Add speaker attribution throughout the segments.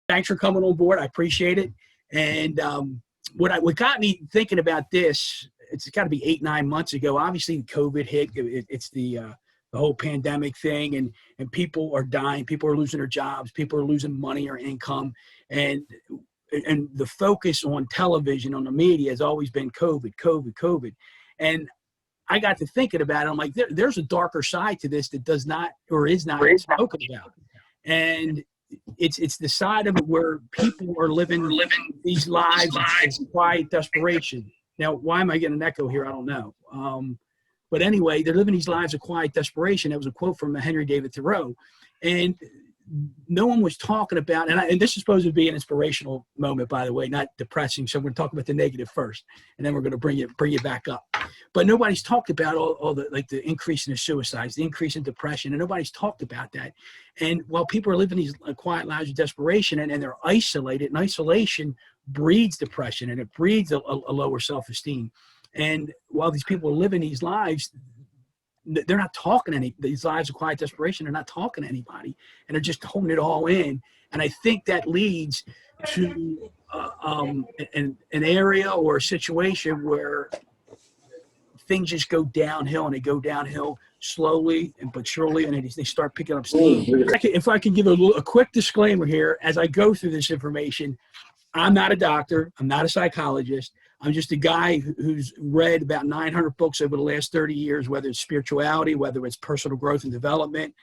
Speaker 1: Thanks for coming on board. I appreciate it. And what got me thinking about this, it's got to be 8-9 months ago. Obviously, COVID hit. It's the whole pandemic thing, and people are dying. People are losing their jobs. People are losing money or income. And the focus on television, on the media, has always been COVID, COVID, COVID. And I got to thinking about it. I'm like, there's a darker side to this that does not or is not spoken about. And it's the side of it where people are living these lives of quiet desperation. Now, why am I getting an echo here? I don't know. But anyway, they're living these lives of quiet desperation. That was a quote from Henry David Thoreau. And no one was talking about, and this is supposed to be an inspirational moment, by the way, not depressing. So we're going to talk about the negative first, and then we're going to bring it back up. But nobody's talked about all the, like, the increase in the suicides, the increase in depression, and nobody's talked about that. And while people are living these quiet lives of desperation, and they're isolated, and isolation breeds depression, and it breeds a lower self-esteem. And while these people are living these lives, they're not talking to these lives of quiet desperation. They're not talking to anybody, and they're just holding it all in. And I think that leads to an area or a situation where things just go downhill, and they go downhill slowly but surely, and they start picking up steam. If I can give a quick disclaimer here as I go through this information, I'm not a doctor. I'm not a psychologist. I'm just a guy who's read about 900 books over the last 30 years, whether it's spirituality, whether it's personal growth and development,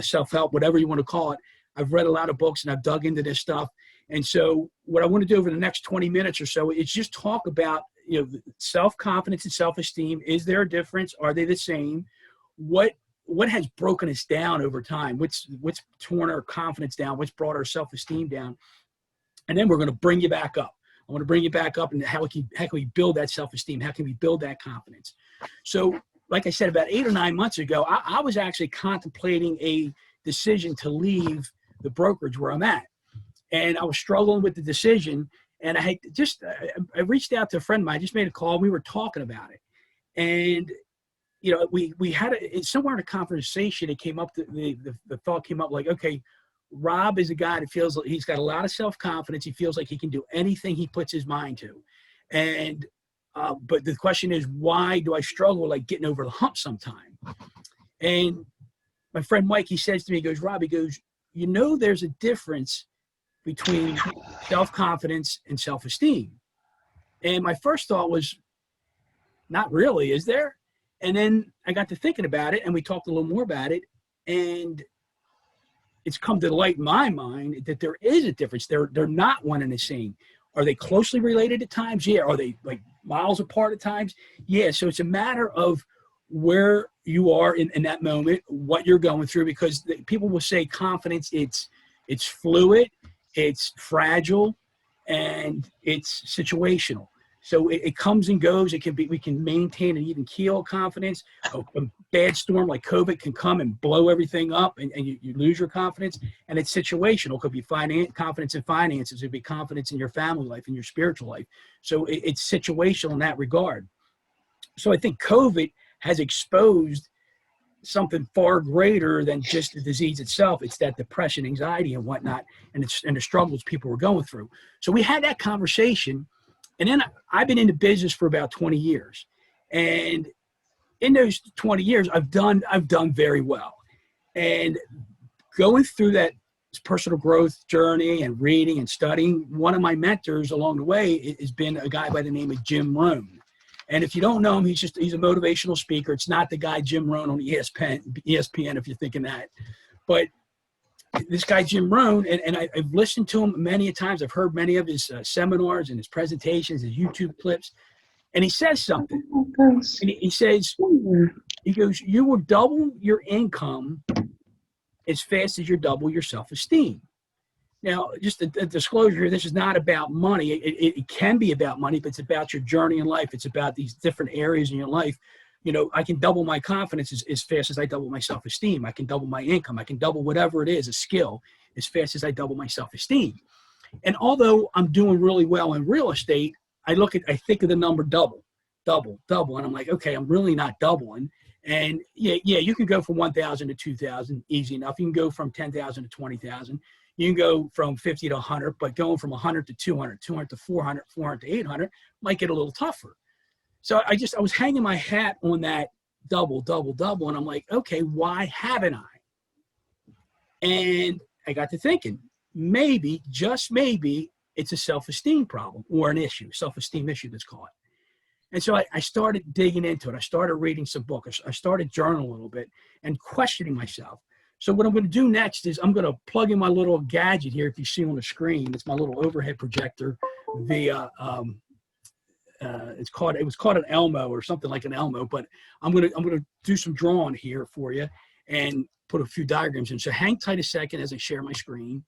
Speaker 1: self-help, whatever you want to call it. I've read a lot of books, and I've dug into this stuff. And so what I want to do over the next 20 minutes or so is just talk about, self-confidence and self-esteem. Is there a difference? Are they the same? What has broken us down over time? What's torn our confidence down? What's brought our self-esteem down? And then we're going to bring you back up. I want to bring you back up, and how can we build that self-esteem? How can we build that confidence? So, like I said, about 8 or 9 months ago, I was actually contemplating a decision to leave the brokerage where I'm at. And I was struggling with the decision. And I reached out to a friend of mine, just made a call. We were talking about it. And, we had somewhere in a conversation, it came up, the thought came up like, okay, Rob is a guy that feels like he's got a lot of self-confidence. He feels like he can do anything he puts his mind to. And, but the question is, why do I struggle like getting over the hump sometime? And my friend Mike, he says to me, he goes, Rob, he goes, there's a difference between self-confidence and self-esteem. And my first thought was, not really, is there? And then I got to thinking about it, and we talked a little more about it. And it's come to light in my mind that there is a difference. They're not one and the same. Are they closely related at times? Yeah. Are they like miles apart at times? Yeah. So it's a matter of where you are in that moment, what you're going through, because people will say confidence, it's fluid, it's fragile, and it's situational. So it comes and goes. We can maintain and even keel confidence. A bad storm like COVID can come and blow everything up, and you lose your confidence. And it's situational. It could be confidence in finances. It could be confidence in your family life, in your spiritual life. So it's situational in that regard. So I think COVID has exposed something far greater than just the disease itself. It's that depression, anxiety, and whatnot, and the struggles people were going through. So we had that conversation. And then I've been in the business for about 20 years. And in those 20 years, I've done very well. And going through that personal growth journey and reading and studying, one of my mentors along the way has been a guy by the name of Jim Rohn. And if you don't know him, he's a motivational speaker. It's not the guy Jim Rohn on ESPN, if you're thinking that. But this guy, Jim Rohn, and I've listened to him many a times. I've heard many of his seminars and his presentations, his YouTube clips. And he says something. And he says, he goes, you will double your income as fast as you double your self-esteem. Now, just a disclosure, this is not about money. It can be about money, but it's about your journey in life. It's about these different areas in your life. I can double my confidence as fast as I double my self-esteem. I can double my income. I can double whatever it is, a skill, as fast as I double my self-esteem. And although I'm doing really well in real estate, I think of the number double. And I'm like, okay, I'm really not doubling. And yeah, you can go from 1,000 to 2,000 easy enough. You can go from 10,000 to 20,000. You can go from 50 to 100, but going from 100 to 200, 200 to 400, 400 to 800 might get a little tougher. So I was hanging my hat on that double, double, double. And I'm like, okay, why haven't I? And I got to thinking, maybe, just maybe, it's a self-esteem problem or an issue, self-esteem issue that's called. And so I started digging into it. I started reading some books. I started journaling a little bit and questioning myself. So what I'm going to do next is I'm going to plug in my little gadget here. If you see on the screen, it's my little overhead projector via, it was called an Elmo or something like an Elmo, but I'm going to do some drawing here for you and put a few diagrams in. So hang tight a second as I share my screen,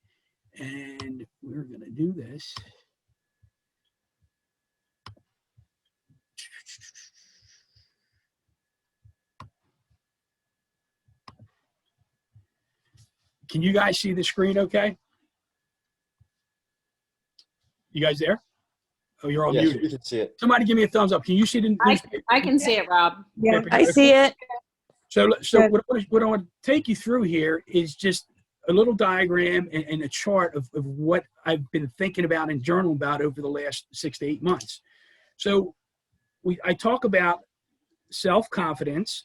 Speaker 1: and we're going to do this. Can you guys see the screen okay? You guys there? Oh, you're all
Speaker 2: Yes,
Speaker 1: muted.
Speaker 2: we can see it.
Speaker 1: Somebody give me a thumbs up. Can you see the newspaper?
Speaker 3: I can see it, Rob.
Speaker 4: Yeah, I see it.
Speaker 1: So what I want to take you through here is just a little diagram and a chart of what I've been thinking about and journaling about over the last 6 to 8 months. So I talk about self-confidence,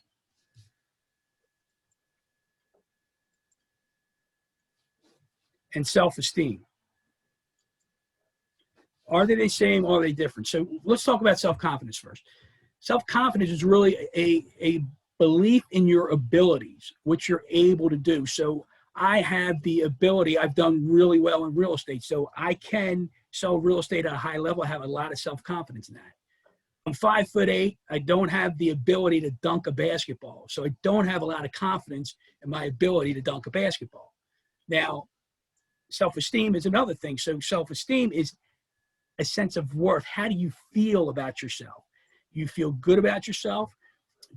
Speaker 1: and self-esteem. Are they the same? Or are they different? So let's talk about self-confidence first. Self-confidence is really a belief in your abilities, what you're able to do. So I have the ability, I've done really well in real estate, so I can sell real estate at a high level. I have a lot of self-confidence in that. I'm 5'8". I don't have the ability to dunk a basketball. So I don't have a lot of confidence in my ability to dunk a basketball. Now, self-esteem is another thing. So self-esteem is a sense of worth. How do you feel about yourself? Do you feel good about yourself?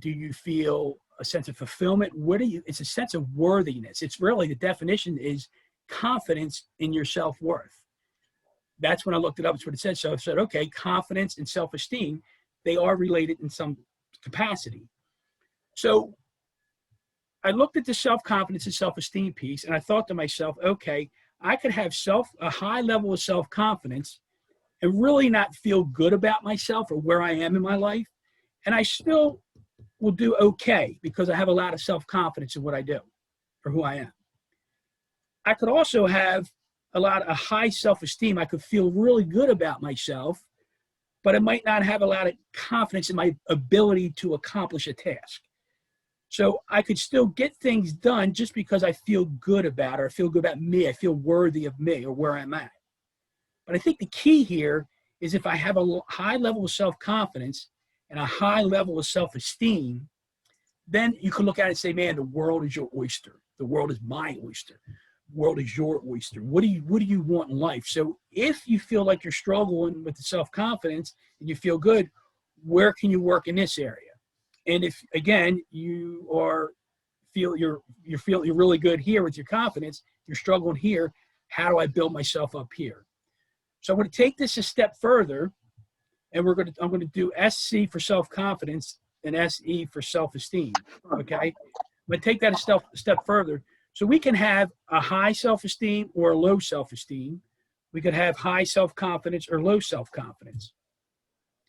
Speaker 1: Do you feel a sense of fulfillment? It's a sense of worthiness. It's really, the definition is confidence in your self-worth. That's when I looked it up. It's what it said. So I said, okay, confidence and self-esteem, they are related in some capacity. So I looked at the self-confidence and self-esteem piece, and I thought to myself, okay, I could have a high level of self-confidence and really not feel good about myself or where I am in my life, and I still will do okay because I have a lot of self-confidence in what I do or who I am. I could also have a high self-esteem. I could feel really good about myself, but I might not have a lot of confidence in my ability to accomplish a task. So I could still get things done just because I feel good about it, or I feel good about me, I feel worthy of me or where I'm at. But I think the key here is if I have a high level of self-confidence and a high level of self-esteem, then you can look at it and say, man, the world is your oyster. The world is my oyster. The world is your oyster. What do you want in life? So if you feel like you're struggling with the self-confidence and you feel good, where can you work in this area? And if, again, you feel you're really good here with your confidence, you're struggling here, how do I build myself up here? So I'm going to take this a step further, and I'm going to do SC for self-confidence and SE for self-esteem, okay? I'm going to take that a step further. So we can have a high self-esteem or a low self-esteem. We could have high self-confidence or low self-confidence.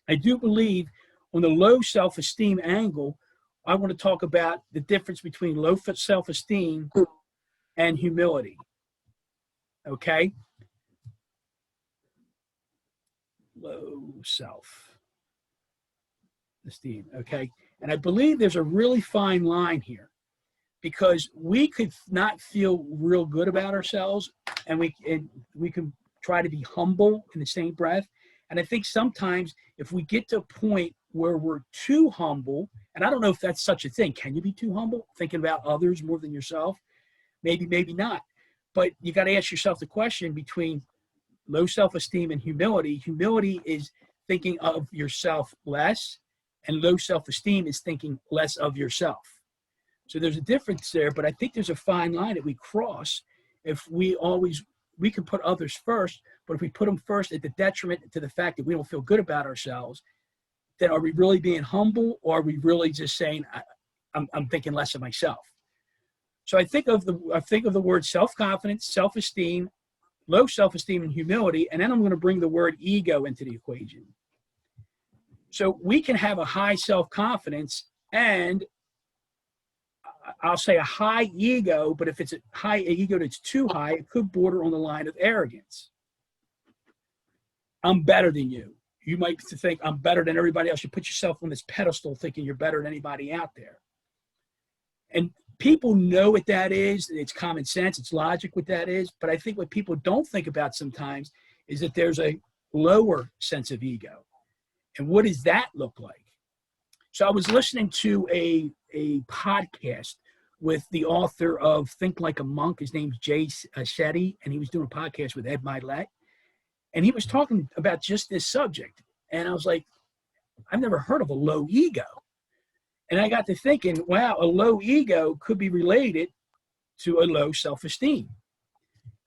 Speaker 1: I do believe on the low self-esteem angle, I want to talk about the difference between low self-esteem and humility, okay? Low self-esteem, okay? And I believe there's a really fine line here, because we could not feel real good about ourselves, and we can try to be humble in the same breath. And I think sometimes if we get to a point where we're too humble, and I don't know if that's such a thing. Can you be too humble, thinking about others more than yourself? Maybe, maybe not. But you got to ask yourself the question between low self-esteem and humility. Humility is thinking of yourself less, and low self-esteem is thinking less of yourself. So there's a difference there, but I think there's a fine line that we cross if we can put others first, but if we put them first at the detriment to the fact that we don't feel good about ourselves, then are we really being humble, or are we really just saying, I'm thinking less of myself? So I think of the word self-confidence, self-esteem, low self-esteem, and humility, and then I'm going to bring the word ego into the equation. So we can have a high self-confidence and I'll say a high ego, but if it's a high ego that's too high, it could border on the line of arrogance. I'm better than you. You might think I'm better than everybody else. You put yourself on this pedestal thinking you're better than anybody out there. And people know what that is. It's common sense. It's logic what that is. But I think what people don't think about sometimes is that there's a lower sense of ego. And what does that look like? So I was listening to a podcast with the author of Think Like a Monk. His name's Jay Shetty, and he was doing a podcast with Ed Milet. And he was talking about just this subject. And I was like, I've never heard of a low ego. And I got to thinking, wow, a low ego could be related to a low self-esteem.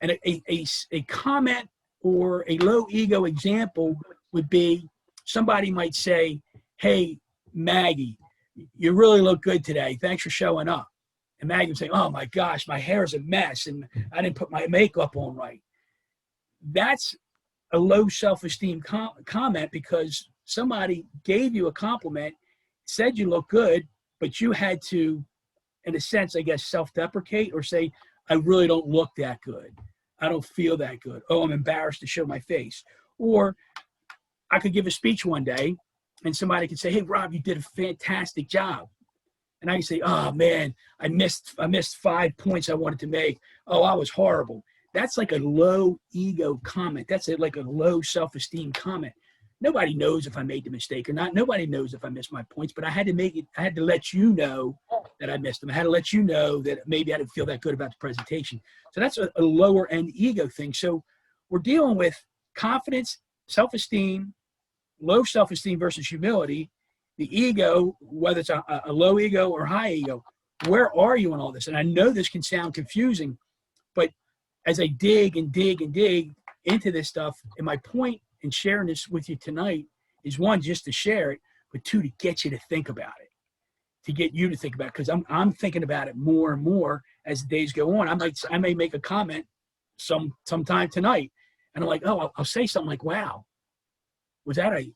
Speaker 1: And a comment or a low ego example would be somebody might say, hey, Maggie, you really look good today. Thanks for showing up. And Maggie would say, oh my gosh, my hair is a mess and I didn't put my makeup on right. That's a low self-esteem comment because somebody gave you a compliment, said you look good, but you had to, in a sense, I guess, self-deprecate or say, I really don't look that good. I don't feel that good. Oh, I'm embarrassed to show my face. Or I could give a speech one day and somebody could say, hey, Rob, you did a fantastic job. And I can say, oh man, I missed 5 points I wanted to make. Oh, I was horrible. That's like a low ego comment. That's like a low self-esteem comment. Nobody knows if I made the mistake or not. Nobody knows if I missed my points, but I had to make it. I had to let you know that I missed them. I had to let you know that maybe I didn't feel that good about the presentation. So that's a lower end ego thing. So we're dealing with confidence, self-esteem, low self-esteem versus humility. The ego, whether it's a low ego or high ego, where are you in all this? And I know this can sound confusing, but as I dig and dig and dig into this stuff, and my point in sharing this with you tonight is one, just to share it, but two, to get you to think about it, to get you to think about it, because I'm thinking about it more and more as the days go on. I may make a comment sometime tonight, and I'm like, oh, I'll say something like, wow, was that a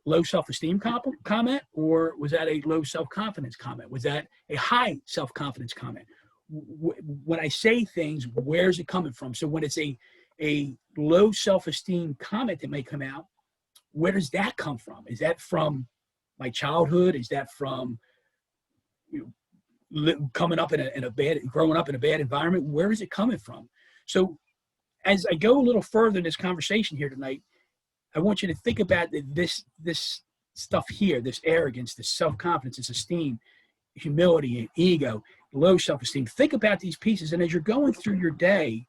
Speaker 1: low self-esteem comment, or was that a low self-confidence comment? Was that a high self-confidence comment? When I say things, where's it coming from? So when it's a low self-esteem comment that may come out, where does that come from? Is that from my childhood? Is that from coming up growing up in a bad environment? Where is it coming from? So as I go a little further in this conversation here tonight, I want you to think about this stuff here, this arrogance, this self-confidence, this esteem, humility, and ego, low self-esteem. Think about these pieces. And as you're going through your day,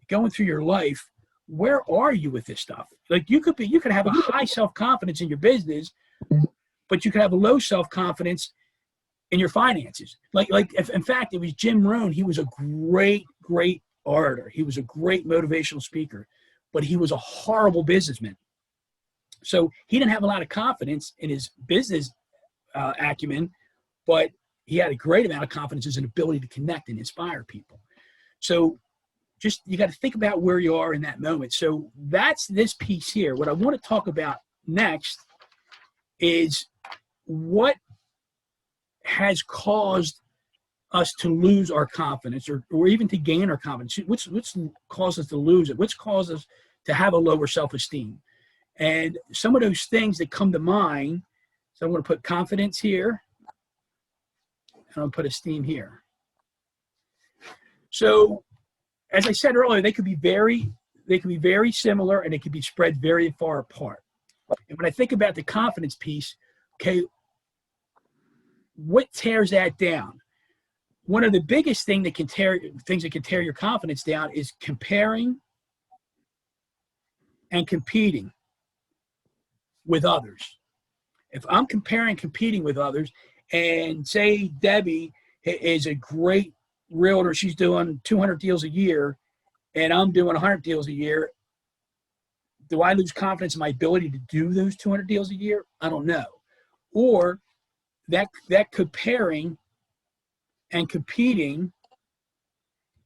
Speaker 1: going through your life, where are you with this stuff? Like you could have a high self-confidence in your business, but you could have a low self-confidence in your finances. In fact, it was Jim Rohn. He was a great orator. He was a great motivational speaker, but he was a horrible businessman. So he didn't have a lot of confidence in his business acumen, but he had a great amount of confidence in his ability to connect and inspire people. So just, you got to think about where you are in that moment. So that's this piece here. What I want to talk about next is what has caused us to lose our confidence or even to gain our confidence. What's caused us to lose it? What's caused us to have a lower self-esteem? And some of those things that come to mind, so I'm going to put confidence here, and I'll put esteem here. So as I said earlier, they could be very similar, and they could be spread very far apart. And when I think about the confidence piece, okay, what tears that down? One of the biggest things that can tear your confidence down is comparing and competing with others. If I'm comparing, competing with others, and say Debbie is a great realtor, she's doing 200 deals a year, and I'm doing 100 deals a year, do I lose confidence in my ability to do those 200 deals a year? I don't know. Or that comparing and competing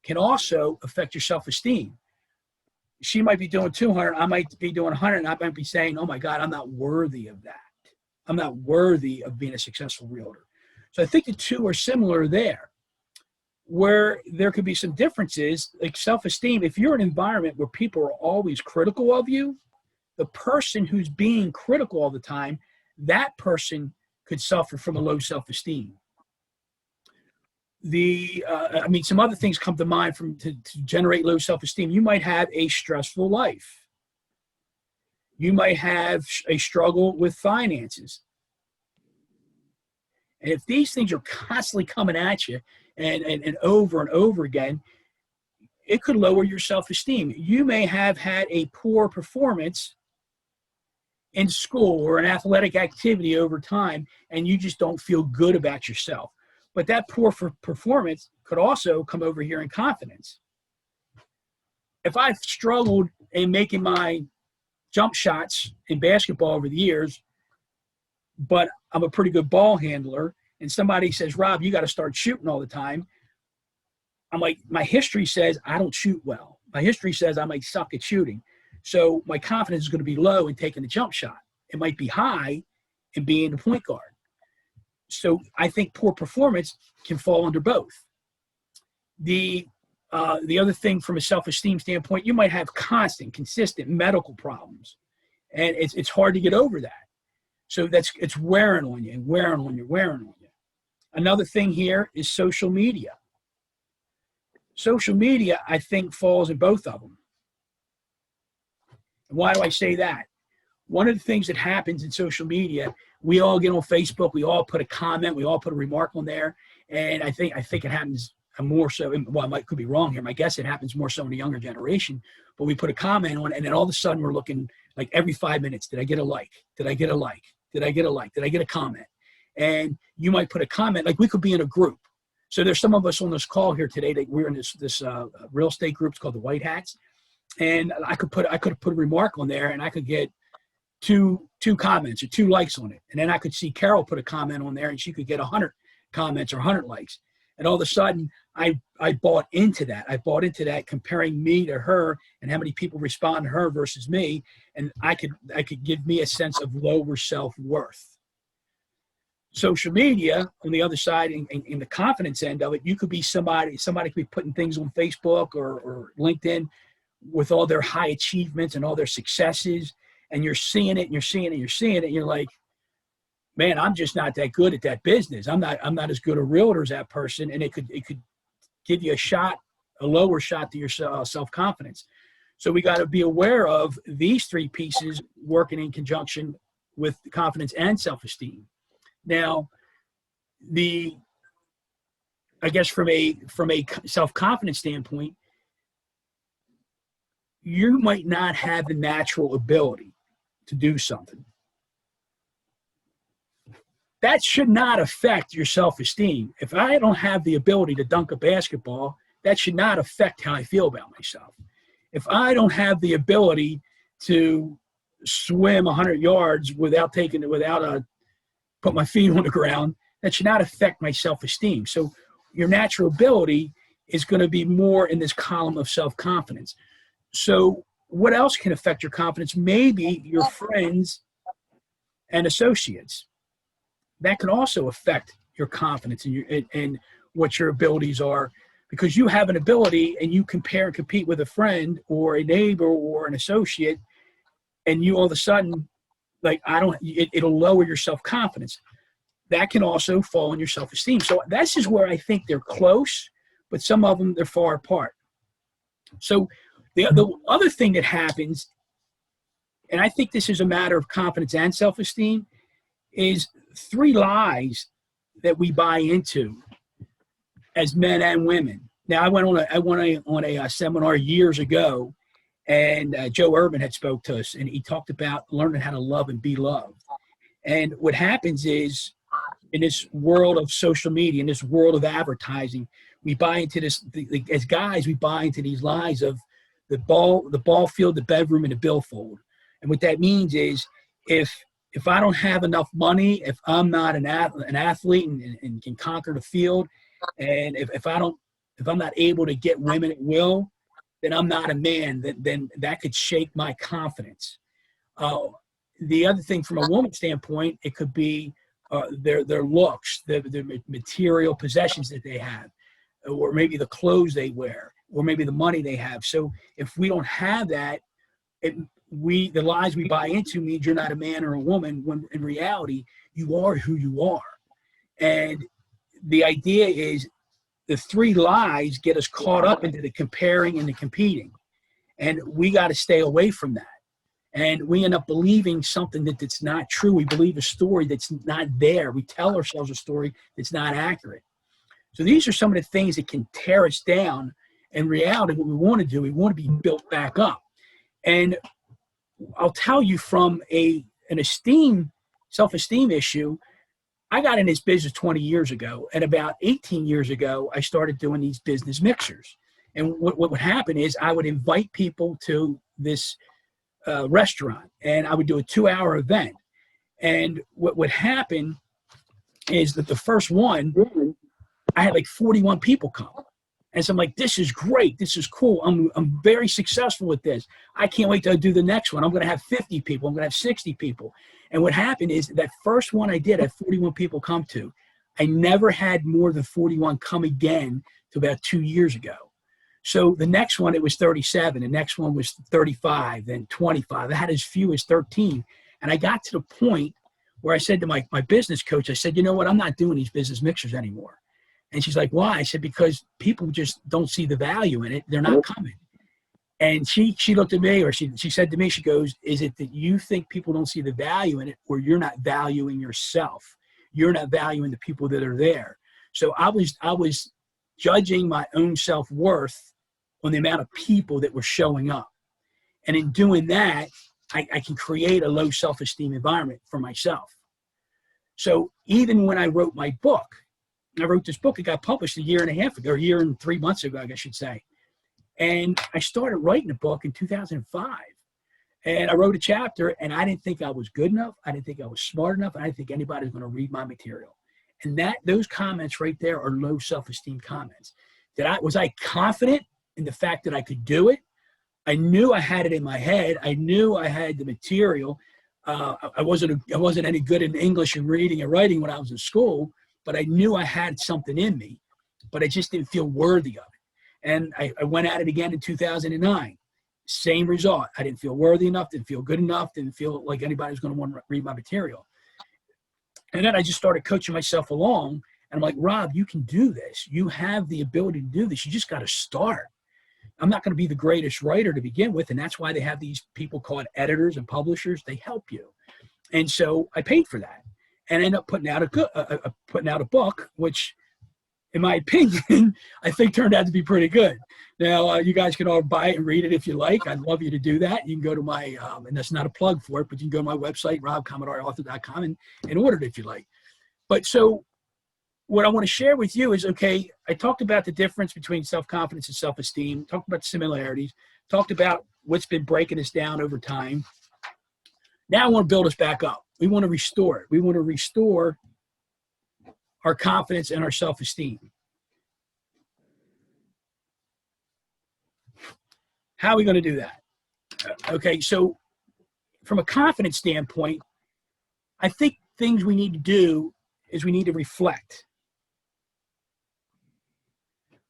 Speaker 1: can also affect your self-esteem. She might be doing 200, I might be doing 100, and I might be saying, oh my God, I'm not worthy of that. I'm not worthy of being a successful realtor. So I think the two are similar there. Where there could be some differences, like self-esteem, if you're in an environment where people are always critical of you, the person who's being critical all the time, that person could suffer from a low self-esteem. Some other things come to mind to generate low self-esteem. You might have a stressful life. You might have a struggle with finances. And if these things are constantly coming at you and over again, it could lower your self-esteem. You may have had a poor performance in school or an athletic activity over time, and you just don't feel good about yourself. But that poor performance could also come over here in confidence. If I've struggled in making my jump shots in basketball over the years, but I'm a pretty good ball handler, and somebody says, Rob, you got to start shooting all the time. I'm like, my history says I don't shoot well. My history says I might suck at shooting. So my confidence is going to be low in taking the jump shot. It might be high in being the point guard. So I think poor performance can fall under both. The other thing from a self-esteem standpoint, you might have consistent medical problems, and it's hard to get over that. So it's wearing on you and wearing on you. Another thing here is social media. Social media, I think, falls in both of them. And why do I say that? One of the things that happens in social media, we all get on Facebook, we all put a comment, we all put a remark on there, and I think it happens more so. Well, I could be wrong here. My guess it happens more so in the younger generation. But we put a comment on, and then all of a sudden we're looking like every 5 minutes. Did I get a like? Did I get a like? Did I get a like? Did I get a comment? And you might put a comment, like we could be in a group. So there's some of us on this call here today that we're in this real estate group. It's called the White Hats, and I could have put a remark on there, and I could get two comments or 2 likes on it, and then I could see Carol put a comment on there, and she could get 100 comments or 100 likes, and all of a sudden I bought into that. I bought into that, comparing me to her and how many people respond to her versus me, and I could give me a sense of lower self-worth. Social media, on the other side, in the confidence end of it, you could be somebody could be putting things on Facebook or LinkedIn with all their high achievements and all their successes, and you're seeing it and you're seeing it and you're seeing it, and you're like, man, I'm just not that good at that business. I'm not as good a realtor as that person, and it could give you a lower shot to your self-confidence. So we got to be aware of these 3 pieces working in conjunction with confidence and self-esteem. Now, I guess from a self-confidence standpoint, you might not have the natural ability to do something. That should not affect your self-esteem. If I don't have the ability to dunk a basketball, that should not affect how I feel about myself. If I don't have the ability to swim 100 yards without put my feet on the ground, that should not affect my self-esteem. So your natural ability is going to be more in this column of self-confidence. So what else can affect your confidence? Maybe your friends and associates. That can also affect your confidence and what your abilities are, because you have an ability and you compare and compete with a friend or a neighbor or an associate, and you all of a sudden, like, it'll lower your self-confidence. That can also fall on your self-esteem. So this is where I think they're close, but some of them, they're far apart. So the other thing that happens, and I think this is a matter of confidence and self-esteem, is 3 lies that we buy into as men and women. Now, I went on a seminar years ago, and Joe Urban had spoke to us, and he talked about learning how to love and be loved. And what happens is, in this world of social media, in this world of advertising, we buy into this, as guys, we buy into these lies of the ball field, the bedroom, and the billfold. And what that means is, if I don't have enough money, if I'm not an athlete and can conquer the field, and if I don't if I'm not able to get women at will, then I'm not a man. Then that could shake my confidence. The other thing from a woman's standpoint, it could be their looks, the material possessions that they have, or maybe the clothes they wear, or maybe the money they have. So if we don't have that, the lies we buy into means you're not a man or a woman, when in reality, you are who you are. And the idea is the three lies get us caught up into the comparing and the competing. And we got to stay away from that. And we end up believing something that's not true. We believe a story that's not there. We tell ourselves a story that's not accurate. So these are some of the things that can tear us down. In reality, what we want to do, we want to be built back up. And I'll tell you, from an self-esteem issue, I got in this business 20 years ago. And about 18 years ago, I started doing these business mixers. And what would happen is I would invite people to this restaurant, and I would do a 2-hour event. And what would happen is that the first one, I had like 41 people come. And so I'm like, this is great. This is cool. I'm very successful with this. I can't wait to do the next one. I'm going to have 50 people. I'm going to have 60 people. And what happened is that first one I did, I had 41 people come to. I never had more than 41 come again to about 2 years ago. So the next one, it was 37. The next one was 35, then 25. I had as few as 13. And I got to the point where I said to my business coach, I said, you know what? I'm not doing these business mixers anymore. And she's like, why? I said, because people just don't see the value in it. They're not coming. And she looked at me, or she said to me, she goes, is it that you think people don't see the value in it, or you're not valuing yourself? You're not valuing the people that are there. So I was judging my own self-worth on the amount of people that were showing up. And in doing that, I can create a low self-esteem environment for myself. So even when I wrote my book, I wrote this book, it got published a year and a half ago, or a year and 3 months ago, I guess I should say. And I started writing the book in 2005. And I wrote a chapter, and I didn't think I was good enough. I didn't think I was smart enough. I didn't think anybody was going to read my material. And those comments right there are low self-esteem comments. Was I confident in the fact that I could do it? I knew I had it in my head. I knew I had the material. I wasn't any good in English and reading and writing when I was in school, but I knew I had something in me, but I just didn't feel worthy of it. And I went at it again in 2009. Same result. I didn't feel worthy enough, didn't feel good enough, didn't feel like anybody was going to want to read my material. And then I just started coaching myself along. And I'm like, Rob, you can do this. You have the ability to do this. You just got to start. I'm not going to be the greatest writer to begin with. And that's why they have these people called editors and publishers. They help you. And so I paid for that. And I ended up putting out a book, which, in my opinion, I think turned out to be pretty good. Now, you guys can all buy it and read it if you like. I'd love you to do that. You can go to my, and that's not a plug for it, but you can go to my website, robcommodoreauthor.com, and order it if you like. But so what I want to share with you is, okay, I talked about the difference between self-confidence and self-esteem, talked about the similarities, talked about what's been breaking us down over time. Now I want to build us back up. We want to restore it. We want to restore our confidence and our self-esteem. How are we going to do that? Okay, so from a confidence standpoint, I think things we need to do is we need to reflect.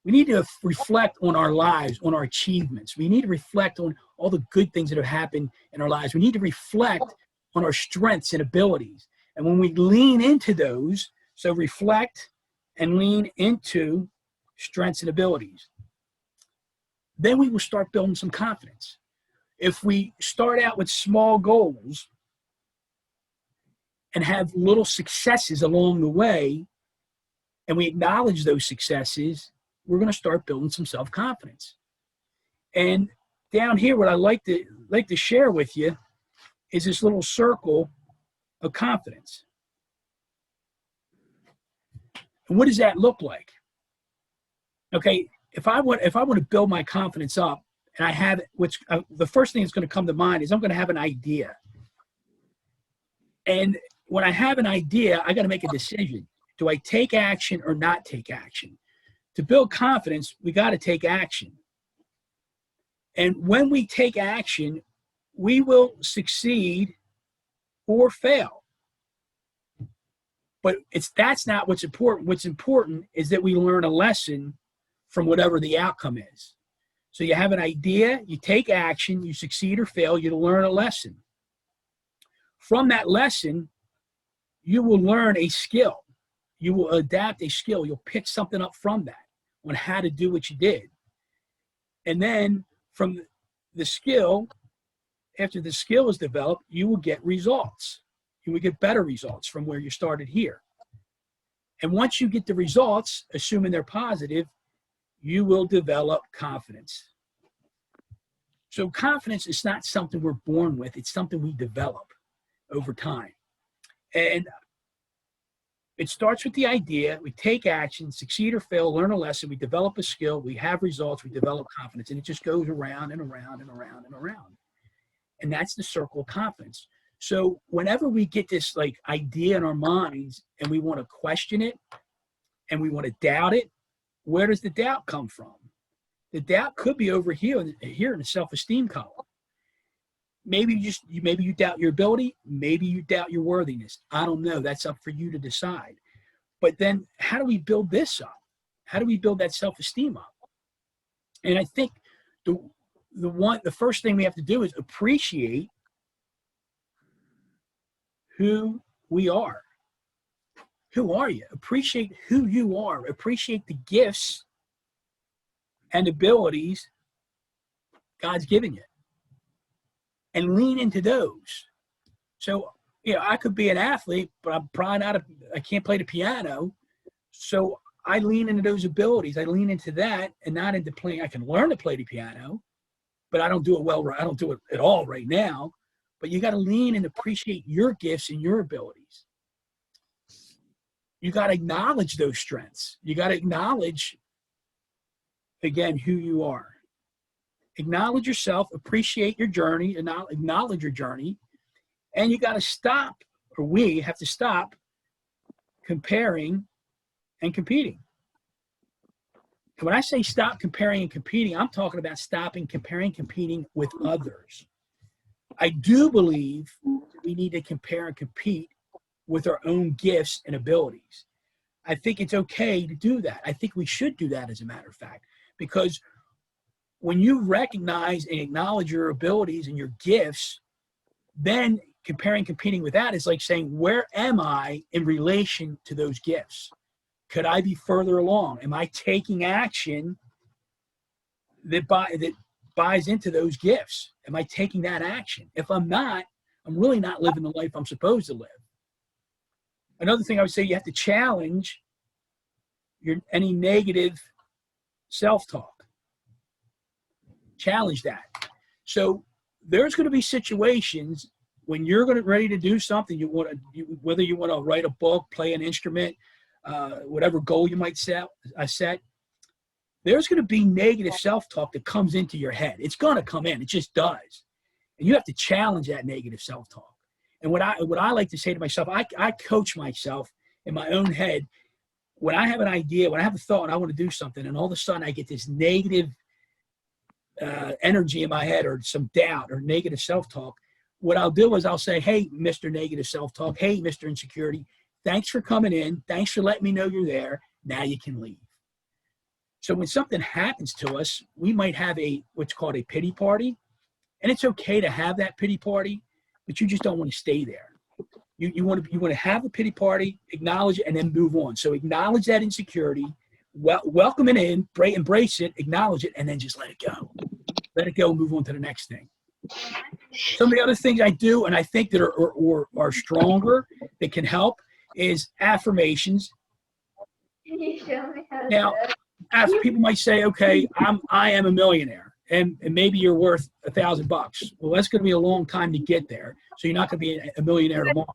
Speaker 1: We need to reflect on our lives, on our achievements. We need to reflect on all the good things that have happened in our lives. We need to reflect on our strengths and abilities. And when we lean into those, so reflect and lean into strengths and abilities, then we will start building some confidence. If we start out with small goals and have little successes along the way, and we acknowledge those successes, we're going to start building some self-confidence. And down here, what I like to share with you is this little circle of confidence. And what does that look like? Okay, if I want to build my confidence up, and I have the first thing that's going to come to mind is I'm going to have an idea. And when I have an idea, I got to make a decision. Do I take action or not take action? to build confidence, we got to take action. And when we take action, we will succeed or fail. But that's not what's important. What's important is that we learn a lesson from whatever the outcome is. So you have an idea, you take action, you succeed or fail, you learn a lesson. From that lesson, you will learn a skill. You will adapt a skill. You'll pick something up from that on how to do what you did. And then from the skill, after the skill is developed, you will get results. You will get better results from where you started here. And once you get the results, assuming they're positive, you will develop confidence. So confidence is not something we're born with. It's something we develop over time. And it starts with the idea. We take action, succeed or fail, learn a lesson. We develop a skill. We have results. We develop confidence. And it just goes around and around and around and around. And that's the circle of confidence. So whenever we get this like idea in our minds and we want to question it and we want to doubt it, where does the doubt come from? The doubt could be over here in the self-esteem column. Maybe you doubt your ability. Maybe you doubt your worthiness. I don't know. That's up for you to decide. But then how do we build this up? How do we build that self-esteem up? And I think the first thing we have to do is appreciate who we are. Who are you? Appreciate who you are. Appreciate the gifts and abilities God's given you. And lean into those. So, I could be an athlete, but I'm probably I can't play the piano. So I lean into those abilities. I lean into that and not into playing. I can learn to play the piano, but I don't do it well. I don't do it at all right now. But you got to lean and appreciate your gifts and your abilities. You got to acknowledge those strengths. You got to acknowledge, again, who you are. Acknowledge yourself, appreciate your journey, acknowledge your journey, and you got to stop, or we have to stop comparing and competing. And when I say stop comparing and competing, I'm talking about stopping comparing and competing with others. I do believe we need to compare and compete with our own gifts and abilities. I think it's okay to do that. I think we should do that, as a matter of fact, because when you recognize and acknowledge your abilities and your gifts, then comparing, competing with that is like saying, where am I in relation to those gifts? Could I be further along? Am I taking action that buys into those gifts? Am I taking that action? If I'm not, I'm really not living the life I'm supposed to live. Another thing I would say, you have to challenge any negative self-talk. Challenge that. So there's going to be situations when you're ready to do something. Whether you want to write a book, play an instrument, whatever goal you might set. There's going to be negative self-talk that comes into your head. It's going to come in. It just does, and you have to challenge that negative self-talk. And what I like to say to myself, I coach myself in my own head. When I have an idea, when I have a thought, and I want to do something, and all of a sudden I get this negative energy in my head, or some doubt or negative self-talk, what I'll do is I'll say, hey, Mr. Negative Self-Talk, hey, Mr. Insecurity, thanks for coming in. Thanks for letting me know you're there. Now you can leave. So when something happens to us, we might have what's called a pity party. And it's okay to have that pity party, but you just don't want to stay there. You want to have a pity party, acknowledge it, and then move on. So acknowledge that insecurity, welcome it in, embrace it, acknowledge it, and then just let it go. Let it go and move on to the next thing. Some of the other things I do, and I think that are stronger, that can help, is affirmations. Now, people might say, okay, I am a millionaire, and maybe you're worth $1,000. Well, that's going to be a long time to get there. So you're not going to be a millionaire tomorrow.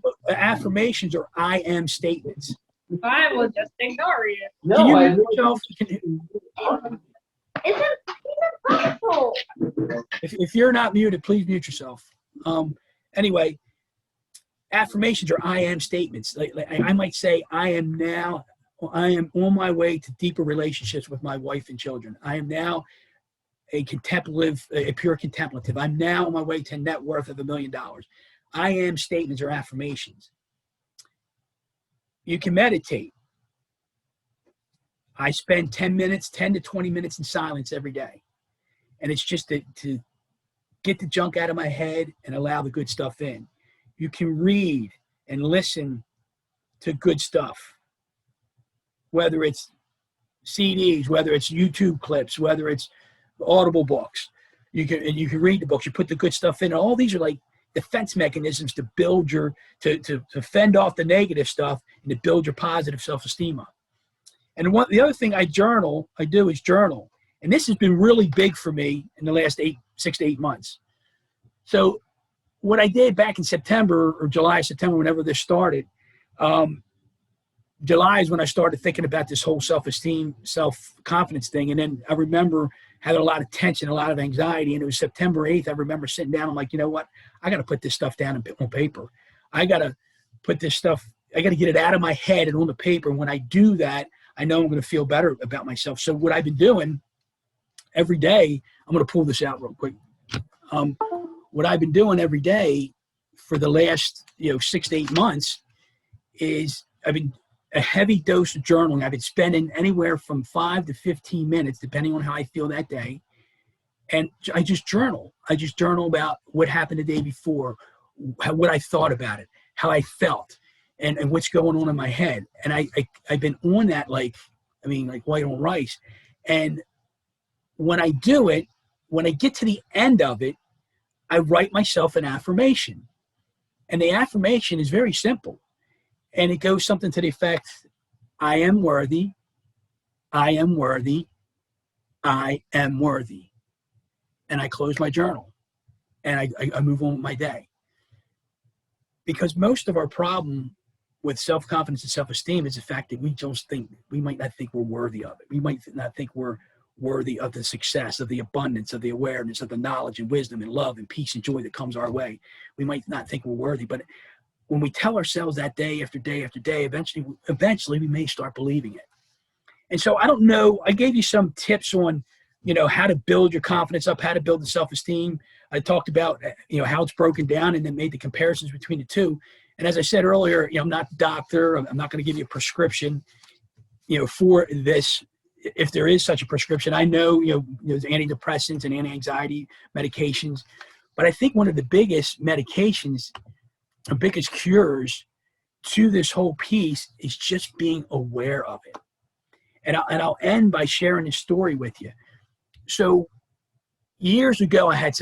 Speaker 1: But affirmations are I am statements.
Speaker 2: I will just ignore you.
Speaker 1: No, can you mute yourself? If you're not muted, please mute yourself. Anyway, affirmations are I am statements. Like I might say, I am now I am on my way to deeper relationships with my wife and children. I am now a pure contemplative. I'm now on my way to a net worth of $1 million. I am statements or affirmations. You can meditate. I spend 10 to 20 minutes in silence every day. And it's just to get the junk out of my head and allow the good stuff in. You can read and listen to good stuff, whether it's CDs, whether it's YouTube clips, whether it's Audible books. You can read the books. You put the good stuff in. All these are like defense mechanisms to build to fend off the negative stuff and to build your positive self-esteem up. And the other thing I do is journal. And this has been really big for me in the last 6 to 8 months. So what I did back in September or July, September, whenever this started, July is when I started thinking about this whole self-esteem, self-confidence thing. And then I remember having a lot of tension, a lot of anxiety. And it was September 8th. I remember sitting down. I'm like, you know what? I got to put this stuff down on paper. I got to put this stuff, I got to get it out of my head and on the paper. And when I do that, I know I'm going to feel better about myself. So what I've been doing every day, I'm going to pull this out real quick. What I've been doing every day for the last 6 to 8 months is I've been a heavy dose of journaling. I've been spending anywhere from 5 to 15 minutes, depending on how I feel that day. And I just journal. I just journal about what happened the day before, what I thought about it, how I felt, and what's going on in my head. And I've been on that like white on rice. And when I do it, when I get to the end of it, I write myself an affirmation. And the affirmation is very simple. And it goes something to the effect, I am worthy, I am worthy, I am worthy. And I close my journal and I move on with my day. Because most of our problem with self-confidence and self-esteem is the fact that we might not think we're worthy of it. We might not think we're worthy of the success, of the abundance, of the awareness, of the knowledge and wisdom and love and peace and joy that comes our way. We might not think we're worthy, but when we tell ourselves that day after day after day, eventually we may start believing it. And so I don't know, I gave you some tips on, how to build your confidence up, how to build the self-esteem. I talked about, how it's broken down and then made the comparisons between the two. And as I said earlier, I'm not the doctor. I'm not going to give you a prescription, for this. If there is such a prescription, I know, there's antidepressants and anti-anxiety medications, but I think one of the biggest medications, the biggest cures to this whole piece is just being aware of it. And I'll end by sharing this story with you. So years ago, I had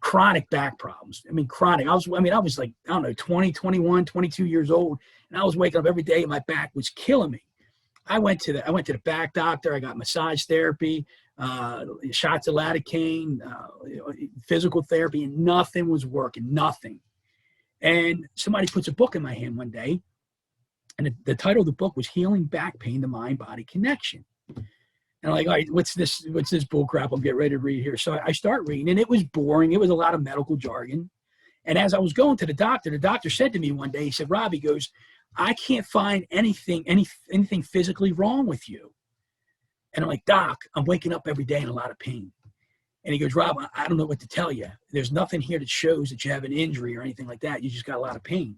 Speaker 1: chronic back problems. Chronic. I was like, 20, 21, 22 years old. And I was waking up every day and my back was killing me. I went to the back doctor. I got massage therapy, shots of lidocaine, physical therapy, and nothing was working, nothing. And somebody puts a book in my hand one day, and the title of the book was Healing Back Pain, the Mind-Body Connection. And I'm like, all right, what's this bull crap I'm getting ready to read here? So I start reading, and it was boring. It was a lot of medical jargon. And as I was going to the doctor said to me one day, he said, Rob, he goes, I can't find anything physically wrong with you. And I'm like, Doc, I'm waking up every day in a lot of pain. And he goes, Rob, I don't know what to tell you. There's nothing here that shows that you have an injury or anything like that. You just got a lot of pain.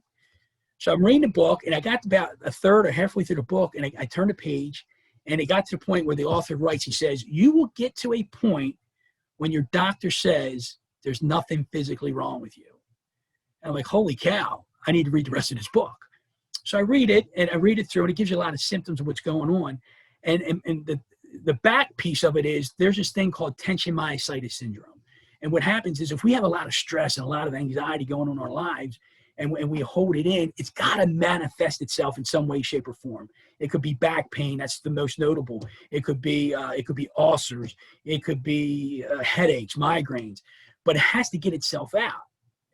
Speaker 1: So I'm reading the book, and I got about a third or halfway through the book, and I turned the page, and it got to the point where the author writes, he says, you will get to a point when your doctor says there's nothing physically wrong with you. And I'm like, holy cow, I need to read the rest of this book. So I read it, and I read it through, and it gives you a lot of symptoms of what's going on. And the back piece of it is there's this thing called tension myositis syndrome. And what happens is if we have a lot of stress and a lot of anxiety going on in our lives, and we hold it in, it's got to manifest itself in some way, shape, or form. It could be back pain. That's the most notable. It could be ulcers. It could be headaches, migraines. But it has to get itself out.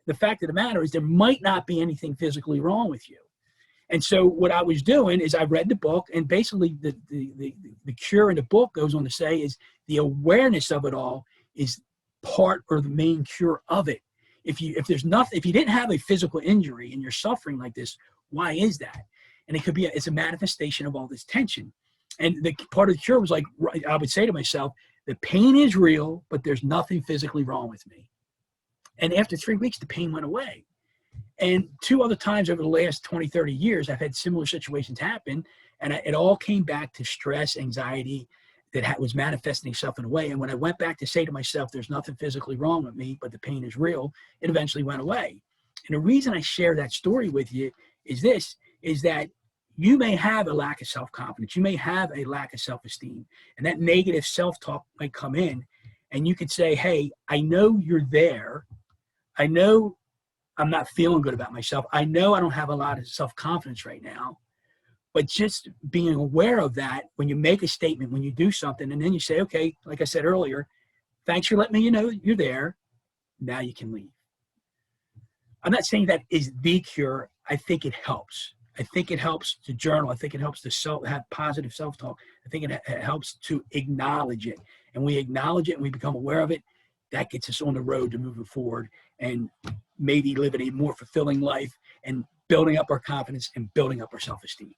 Speaker 1: The fact of the matter is there might not be anything physically wrong with you. And so what I was doing is I read the book, and basically the cure in the book goes on to say is the awareness of it all is part or the main cure of it. If you didn't have a physical injury and you're suffering like this, why is that? And it could be, it's a manifestation of all this tension. And the part of the cure was like, I would say to myself, the pain is real, but there's nothing physically wrong with me. And after 3 weeks, the pain went away. And 2 other times over the last 20, 30 years, I've had similar situations happen. And it all came back to stress, anxiety that was manifesting itself in a way. And when I went back to say to myself, there's nothing physically wrong with me, but the pain is real, it eventually went away. And the reason I share that story with you is that you may have a lack of self-confidence. You may have a lack of self-esteem. And that negative self-talk might come in. And you could say, hey, I know you're there. I know I'm not feeling good about myself. I know I don't have a lot of self-confidence right now. But just being aware of that, when you make a statement, when you do something, and then you say, okay, like I said earlier, thanks for letting me know you're there. Now you can leave. I'm not saying that is the cure. I think it helps. I think it helps to journal. I think it helps to have positive self-talk. I think it helps to acknowledge it. And we acknowledge it and we become aware of it. That gets us on the road to moving forward and maybe living a more fulfilling life and building up our confidence and building up our self-esteem.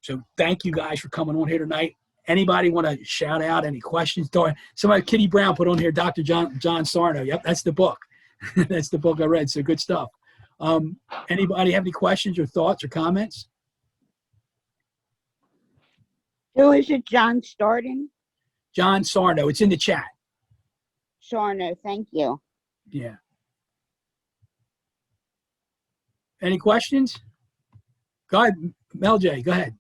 Speaker 1: So thank you guys for coming on here tonight. Anybody want to shout out any questions? Somebody, Kitty Brown put on here, Dr. John Sarno. Yep, that's the book. That's the book I read. So good stuff. Anybody have any questions or thoughts or comments?
Speaker 3: Who is it, John Starden?
Speaker 1: John Sarno. It's in the chat.
Speaker 3: Sarno, thank you.
Speaker 1: Yeah. Any questions? Go ahead, Mel J. Go ahead.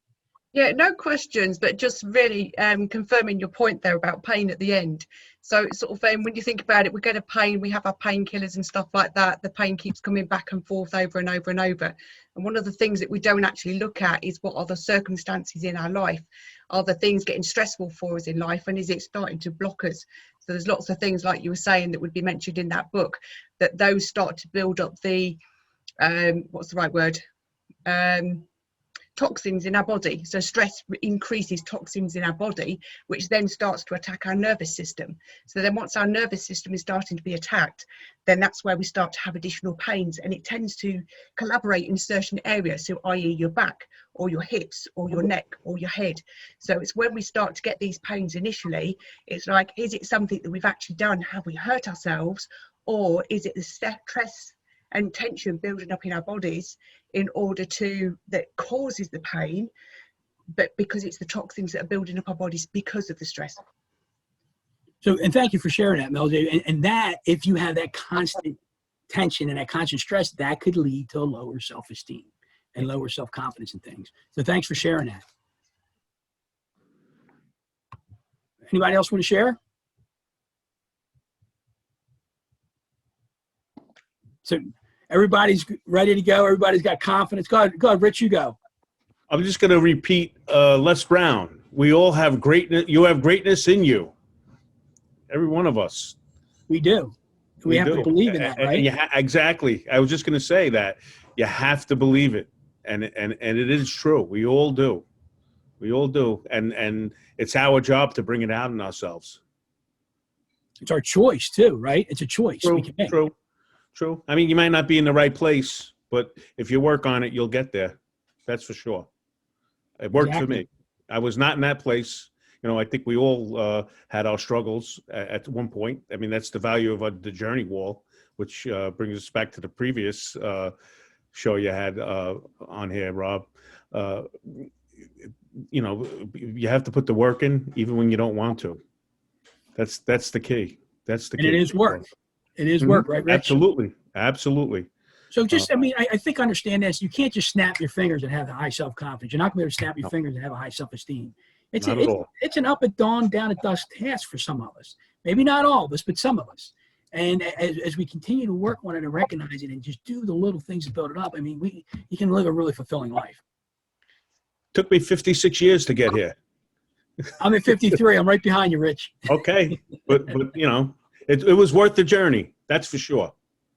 Speaker 4: Yeah, no questions, but just really confirming your point there about pain at the end. So it's sort of when you think about it, we get a pain, we have our painkillers and stuff like that. The pain keeps coming back and forth over and over and over. And one of the things that we don't actually look at is what are the circumstances in our life? Are the things getting stressful for us in life? And is it starting to block us? So there's lots of things like you were saying that would be mentioned in that book, that those start to build up the, what's the right word? Toxins in our body. So stress increases toxins in our body, which then starts to attack our nervous system. So then once our nervous system is starting to be attacked, then that's where we start to have additional pains, and it tends to collaborate in certain areas, so i.e. your back or your hips or your neck or your head. So it's when we start to get these pains initially, it's like, is it something that we've actually done? Have we hurt ourselves? Or is it the stress and tension building up in our bodies in order to, that causes the pain, but because it's the toxins that are building up our bodies because of the stress.
Speaker 1: So, and thank you for sharing that, Mel J. And that, if you have that constant tension and that constant stress, that could lead to a lower self-esteem and lower self-confidence and things. So thanks for sharing that. Anybody else want to share? So everybody's ready to go. Everybody's got confidence. Go ahead, Rich, you go.
Speaker 5: I'm just going to repeat Les Brown. We all have greatness. You have greatness in you. Every one of us.
Speaker 1: We do. We have to believe in that, right?
Speaker 5: Exactly. I was just going to say that. You have to believe it. And it is true. We all do. We all do. And it's our job to bring it out in ourselves.
Speaker 1: It's our choice too, right? It's a choice.
Speaker 5: True,
Speaker 1: we can make.
Speaker 5: True. I mean, you might not be in the right place, but if you work on it, you'll get there. That's for sure. It worked for me. I was not in that place. You know, I think we all had our struggles at one point. I mean, that's the value of the journey wall, which brings us back to the previous show you had on here, Rob. You know, you have to put the work in even when you don't want to. That's the key. That's the key.
Speaker 1: And it is work. It is work, right, Rich?
Speaker 5: Absolutely.
Speaker 1: So just, I mean, I think understand this. You can't just snap your fingers and have a high self-confidence. You're not going to be able to snap your fingers and have a high self-esteem. It's an up at dawn, down at dusk task for some of us. Maybe not all of us, but some of us. And as we continue to work on it and recognize it and just do the little things to build it up, I mean, you can live a really fulfilling life.
Speaker 5: Took me 56 years to get here.
Speaker 1: I'm at 53. I'm right behind you, Rich.
Speaker 5: Okay. But you know, it was worth the journey. That's for sure.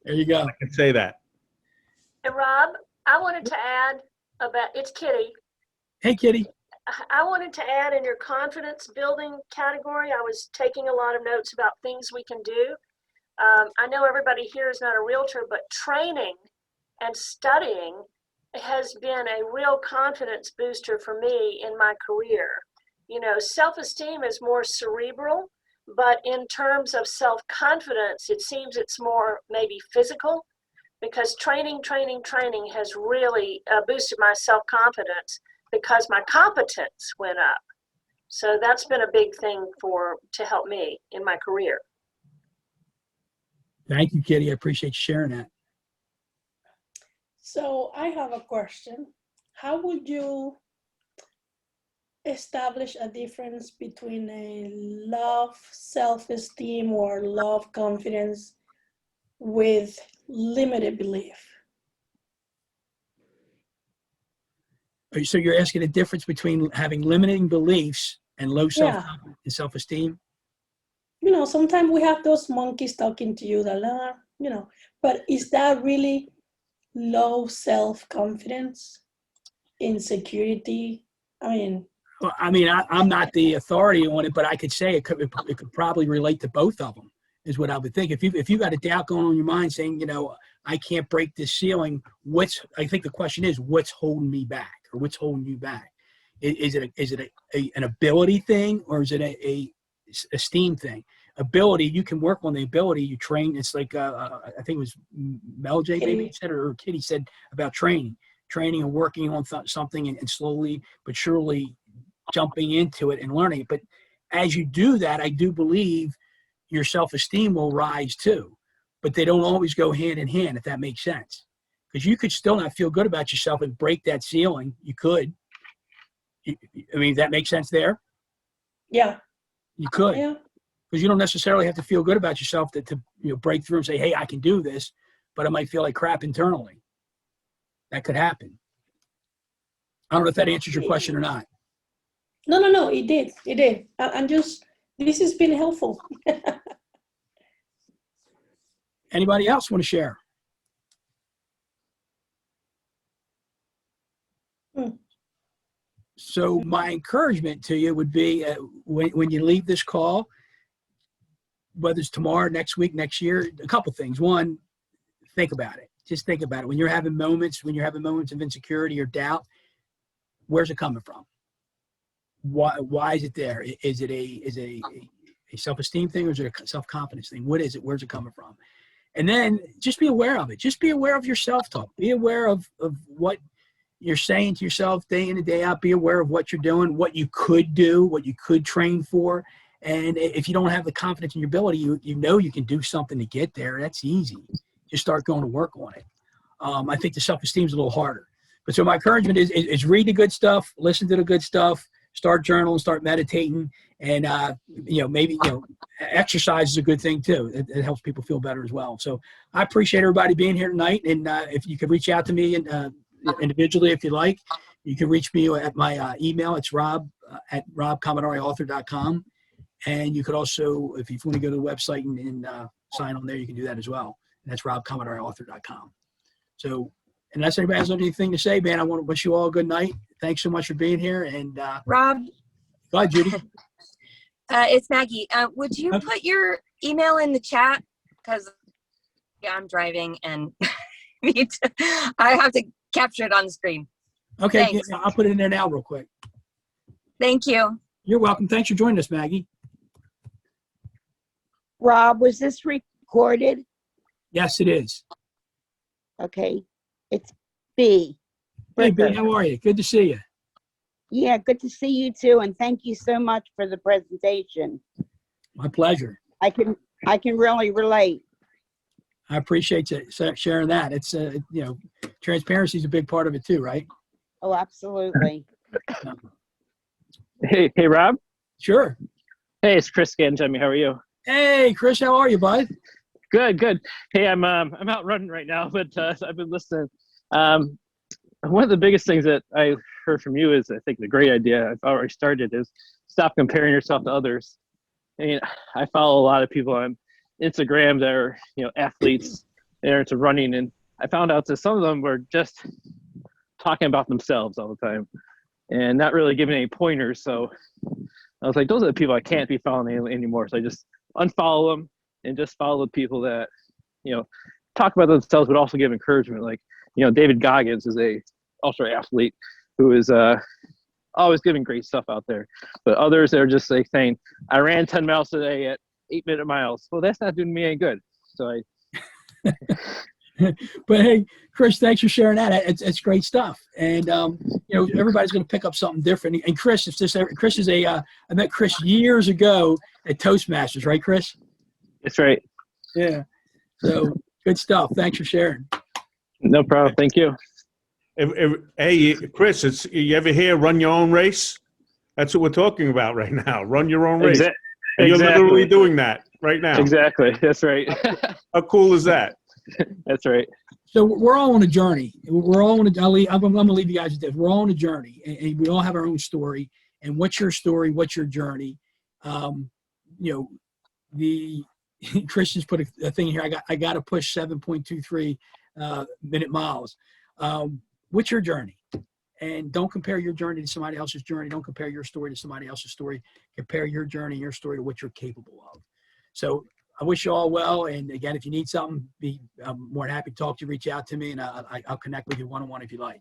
Speaker 1: There you go.
Speaker 5: I can say that.
Speaker 6: And Rob, I wanted to add about, it's Kitty.
Speaker 1: Hey, Kitty.
Speaker 6: I wanted to add in your confidence building category, I was taking a lot of notes about things we can do. I know everybody here is not a realtor, but training and studying has been a real confidence booster for me in my career. You know, self-esteem is more cerebral, but in terms of self-confidence, it seems it's more maybe physical, because training has really boosted my self-confidence because my competence went up. So that's been a big thing to help me in my career.
Speaker 1: Thank you, Kitty. I appreciate you sharing that.
Speaker 7: So I have a question. How would you establish a difference between a love self-esteem or love confidence with limited belief?
Speaker 1: So you're asking the difference between having limiting beliefs and low self-confidence and self-esteem?
Speaker 7: You know, sometimes we have those monkeys talking to you that, you know, but is that really low self-confidence, insecurity?
Speaker 1: Well, I'm not the authority on it, but I could say it could probably relate to both of them, is what I would think. If you got a doubt going on in your mind saying, you know, I can't break this ceiling, I think the question is, what's holding me back, or what's holding you back? Is it an ability thing, or is it a esteem thing? Ability, you can work on the ability. You train. It's like I think it was Mel J. maybe said, or Kitty said about training and working on something and slowly but surely jumping into it and learning it. But as you do that, I do believe your self-esteem will rise too. But they don't always go hand in hand, if that makes sense. Because you could still not feel good about yourself and break that ceiling. You could. That makes sense there?
Speaker 7: Yeah.
Speaker 1: You could.
Speaker 7: Yeah.
Speaker 1: Because you don't necessarily have to feel good about yourself to break through and say, hey, I can do this, but I might feel like crap internally. That could happen. I don't know if that answers your question or not.
Speaker 7: No, it did. I'm just, this has been helpful.
Speaker 1: Anybody else want to share? So my encouragement to you would be when you leave this call, whether it's tomorrow, next week, next year, a couple things. One, think about it. Just think about it. When you're having moments of insecurity or doubt, where's it coming from? Why is it there? Is it a self-esteem thing, or is it a self-confidence thing? What is it? Where's it coming from? And then just be aware of it. Just be aware of your self-talk. Be aware of what you're saying to yourself day in and day out. Be aware of what you're doing, what you could do, what you could train for. And if you don't have the confidence in your ability, you know you can do something to get there. That's easy. Just start going to work on it. I think the self-esteem is a little harder. But so my encouragement is read the good stuff, listen to the good stuff, start journaling, start meditating, and maybe exercise is a good thing too. It helps people feel better as well. So I appreciate everybody being here tonight. And if you could reach out to me individually if you like, you can reach me at my email. It's rob at robcommodoreauthor.com. And you could also, if you want to go to the website and sign on there, you can do that as well. And that's robcommodoreauthor.com. So unless anybody has anything to say, man, I want to wish you all a good night. Thanks so much for being here. And
Speaker 8: Rob,
Speaker 1: go ahead, Judy.
Speaker 8: it's Maggie. Would you put your email in the chat? Because I'm driving and I have to capture it on the screen.
Speaker 1: Okay,
Speaker 8: Thanks.
Speaker 1: yeah, I'll put it in there now real quick.
Speaker 8: Thank you.
Speaker 1: You're welcome. Thanks for joining us, Maggie.
Speaker 3: Rob, was this recorded?
Speaker 1: Yes, it is.
Speaker 3: Okay. It's B.
Speaker 1: Hey, B,
Speaker 3: Bricker.
Speaker 1: how are you? Good to see you.
Speaker 3: Yeah, good to see you too, and thank you so much for the presentation.
Speaker 1: My pleasure.
Speaker 3: I can really relate.
Speaker 1: I appreciate you sharing that. It's transparency is a big part of it too, right?
Speaker 3: Oh, absolutely.
Speaker 9: Hey, Rob.
Speaker 1: Sure.
Speaker 9: Hey, it's Chris Scantemi. How are you?
Speaker 1: Hey, Chris, how are you, bud?
Speaker 9: Good. Hey, I'm out running right now, but I've been listening. One of the biggest things that I heard from you is, I think, the great idea I've already started is stop comparing yourself to others. I follow a lot of people on Instagram that are, athletes. They're into running, and I found out that some of them were just talking about themselves all the time and not really giving any pointers. So I was like, those are the people I can't be following anymore. So I just unfollow them and just follow the people that, talk about themselves, but also give encouragement. Like, David Goggins is a ultra athlete who is always giving great stuff out there. But others are just like saying, I ran 10 miles today at 8-minute miles. Well, that's not doing me any good. So
Speaker 1: But hey, Chris, thanks for sharing that. It's great stuff. And everybody's going to pick up something different. And Chris, Chris is I met Chris years ago at Toastmasters, right, Chris?
Speaker 9: That's right.
Speaker 1: Yeah. So good stuff. Thanks for sharing.
Speaker 9: No problem. Thank you.
Speaker 5: Hey, Chris, you ever hear run your own race? That's what we're talking about right now. Run your own race. And you're literally doing that right now.
Speaker 9: Exactly. That's right.
Speaker 5: How cool is that?
Speaker 9: That's right.
Speaker 1: So we're all on a journey. We're all on I'm going to leave you guys with this. We're all on a journey, and we all have our own story. And what's your story? What's your journey? The Christians put a thing here. I got to push 7.23 minute miles. What's your journey? And don't compare your journey to somebody else's journey. Don't compare your story to somebody else's story. Compare your journey, your story to what you're capable of. So I wish you all well. And again, if you need something, I'm more than happy to talk to you. Reach out to me, and I'll connect with you one-on-one if you like.